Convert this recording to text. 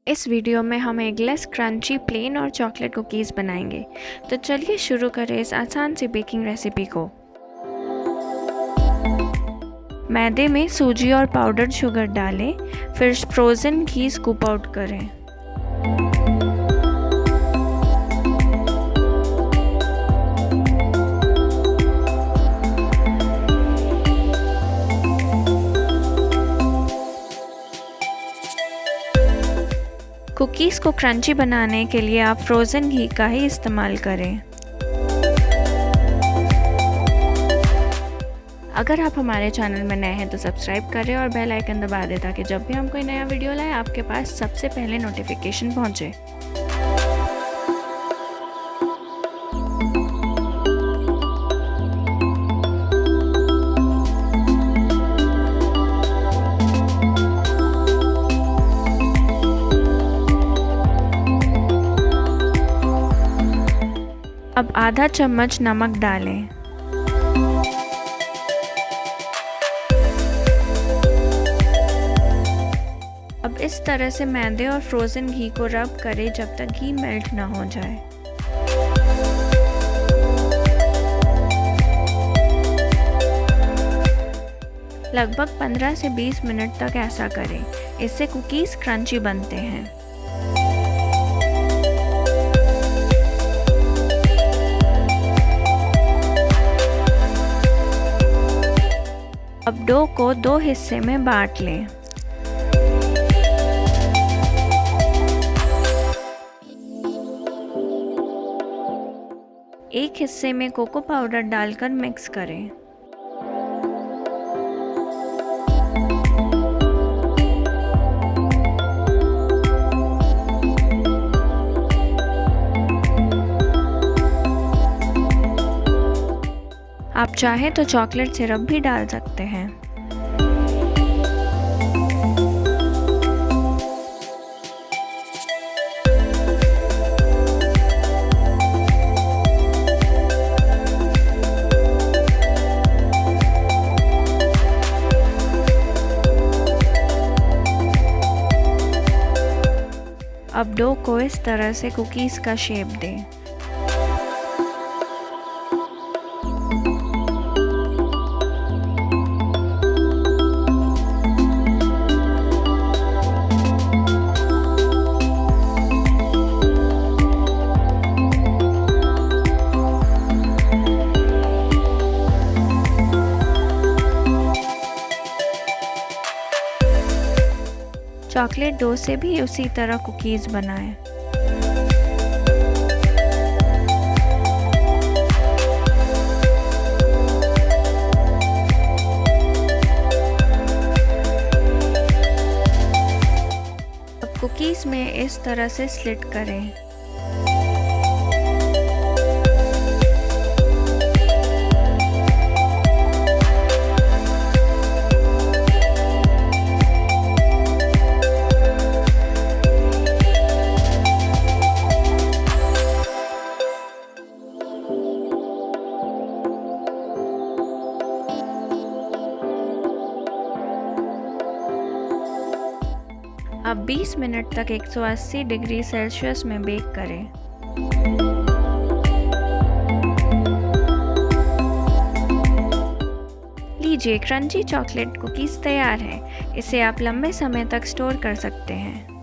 इस वीडियो में हम एगलेस क्रंची प्लेन और चॉकलेट कुकीज़ बनाएंगे। तो चलिए शुरू करें इस आसान सी बेकिंग रेसिपी को। मैदे में सूजी और पाउडर्ड शुगर डालें, फिर फ्रोज़न घी स्कूप आउट करें। कुकीज़ को क्रंची बनाने के लिए आप फ्रोज़न घी का ही इस्तेमाल करें। अगर आप हमारे चैनल में नए हैं तो सब्सक्राइब करें और बेल आइकन दबा दें ताकि जब भी हम कोई नया वीडियो लाएं आपके पास सबसे पहले नोटिफिकेशन पहुंचे। अब आधा चम्मच नमक डालें। अब इस तरह से मैदे और फ्रोज़न घी को रब करें जब तक घी मेल्ट ना हो जाए। लगभग 15 से 20 मिनट तक ऐसा करें। इससे कुकीज़ क्रंची बनते हैं। अब डो को 2 हिस्से में बांट लें। एक हिस्से में कोको पाउडर डालकर मिक्स करें। आप चाहें तो चॉकलेट सिरप भी डाल सकते हैं। अब डो को इस तरह से कुकीज़ का शेप दें। चॉकलेट डो से भी उसी तरह कुकीज़ बनाएं। अब कुकीज़ में इस तरह से स्लिट करें। अब 20 मिनट तक 180 डिग्री सेल्सियस में बेक करें। लीजिए, क्रंची चॉकलेट कुकीज़ तैयार है। इसे आप लंबे समय तक स्टोर कर सकते हैं।